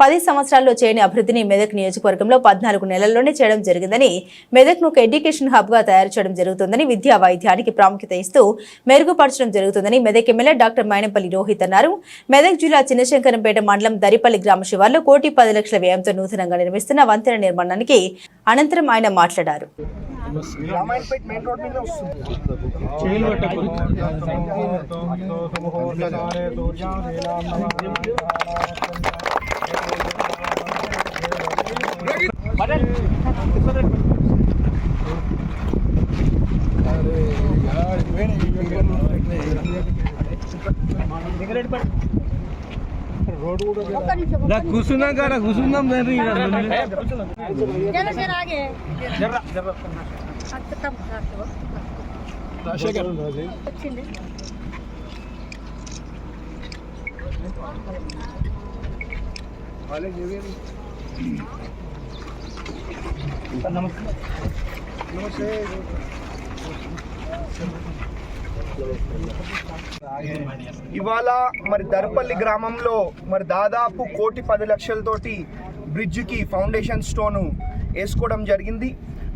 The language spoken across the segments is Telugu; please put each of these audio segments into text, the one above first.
10 సంవత్సరాల్లో చేయని అభివృద్ధిని మెదక్ నియోజకవర్గంలో 14 నెలల్లోనే చేయడం జరిగిందని, మెదక్ను ఒక ఎడ్యుకేషన్ హబ్గా తయారు చేయడం జరుగుతుందని, విద్యా వైద్యానికి ప్రాముఖ్యత ఇస్తూ మెరుగుపరచడం జరుగుతుందని మెదక్ ఎమ్మెల్యే డాక్టర్ మైనంపల్లి రోహిత్ అన్నారు. మెదక్ జిల్లా చిన్నశంకరంపేట మండలం దరిపల్లి గ్రామ శివార్లో 1,10,00,000 వ్యయంతో నూతనంగా నిర్మిస్తున్న వంతెన నిర్మాణానికి అనంతరం ఆయన మాట్లాడారు. కూర్చున్నాం కదా కూర్చుందాం ఇవాళ మరి దర్పల్లి గ్రామంలో మరి దాదాపు 1,10,00,000 బ్రిడ్జికి ఫౌండేషన్ స్టోను వేసుకోవడం జరిగింది.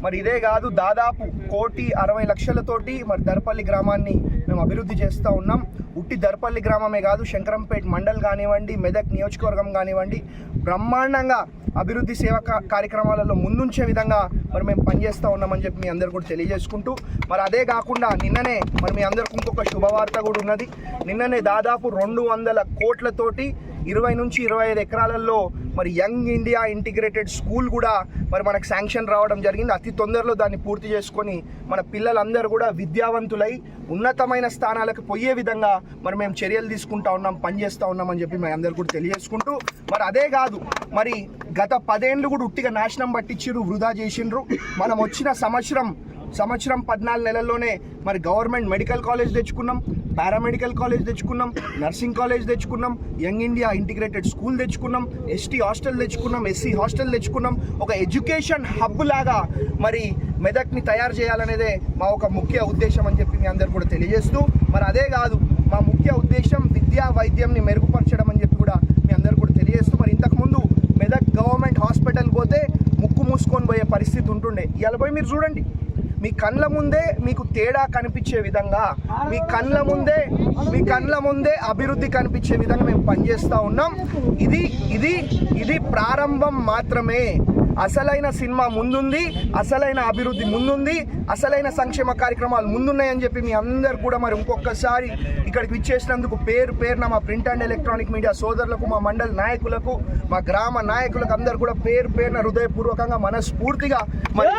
మరి ఇదే కాదు, దాదాపు 1,60,00,000 మరి దర్పల్లి గ్రామాన్ని మేము అభివృద్ధి చేస్తూ ఉన్నాం. ఉట్టి దర్పల్లి గ్రామమే కాదు, శంకరంపేట మండల్ కానివ్వండి, మెదక్ నియోజకవర్గం కానివ్వండి, బ్రహ్మాండంగా అభివృద్ధి సేవా కార్యక్రమాలలో ముందుంచే విధంగా మరి మేము పనిచేస్తూ ఉన్నామని చెప్పి మీ అందరు కూడా తెలియజేసుకుంటూ, మరి అదే కాకుండా నిన్ననే మరి మీ అందరికి ఇంకొక శుభవార్త కూడా ఉన్నది. నిన్ననే దాదాపు 200 కోట్లతోటి 20 నుంచి 25 ఎకరాలలో మరి యంగ్ ఇండియా ఇంటిగ్రేటెడ్ స్కూల్ కూడా మరి మనకు శాంక్షన్ రావడం జరిగింది. అతి తొందరలో దాన్ని పూర్తి చేసుకొని మన పిల్లలందరూ కూడా విద్యావంతులై ఉన్నతమైన స్థానాలకు పోయే విధంగా మరి మేము చర్యలు తీసుకుంటా ఉన్నాం, పనిచేస్తూ ఉన్నామని చెప్పి మీ అందరు కూడా తెలియజేసుకుంటూ, మరి అదే కాదు, మరి గత 10 ఏళ్ళు కూడా ఉట్టిగా నాశనం పట్టించిర్రు, వృధా చేసిండ్రు. మనం వచ్చిన సంవత్సరం 14 నెలల్లోనే మరి గవర్నమెంట్ మెడికల్ కాలేజ్ తెచ్చుకున్నాం, పారామెడికల్ కాలేజ్ తెచ్చుకున్నాం, నర్సింగ్ కాలేజ్ తెచ్చుకున్నాం, యంగ్ ఇండియా ఇంటిగ్రేటెడ్ స్కూల్ తెచ్చుకున్నాం, ఎస్టీ హాస్టల్ తెచ్చుకున్నాం, ఎస్సీ హాస్టల్ తెచ్చుకున్నాం. ఒక ఎడ్యుకేషన్ హబ్ లాగా మరి మెదక్ని తయారు చేయాలనేదే మా ఒక ముఖ్య ఉద్దేశం అని చెప్పి మీ అందరు కూడా తెలియజేస్తూ, మరి అదే కాదు, మా ముఖ్య ఉద్దేశం విద్యా వైద్యంని మెరుగుపరచడం అని చెప్పి కూడా మీ అందరు కూడా తెలియజేస్తూ, మరి ఇంతకుముందు మెదక్ గవర్నమెంట్ హాస్పిటల్ పోతే ముక్కు మూసుకొని పోయే పరిస్థితి ఉంటుండే. ఇవాళ పోయి మీరు చూడండి, మీ కళ్ళ ముందే మీకు తేడా కనిపించే విధంగా, మీ కళ్ళ ముందే అభివృద్ధి కనిపించే విధంగా మేము పనిచేస్తూ ఉన్నాం. ఇది ప్రారంభం మాత్రమే. అసలైన సినిమా ముందుంది, అసలైన అభివృద్ధి ముందుంది, అసలైన సంక్షేమ కార్యక్రమాలు ముందున్నాయని చెప్పి మీ అందరు కూడా మరి ఇంకొకసారి ఇక్కడికి విచ్చేసినందుకు పేరున మా ప్రింట్ అండ్ ఎలక్ట్రానిక్ మీడియా సోదరులకు, మా మండల నాయకులకు, మా గ్రామ నాయకులకు అందరు కూడా పేరున హృదయపూర్వకంగా మనస్ఫూర్తిగా మరి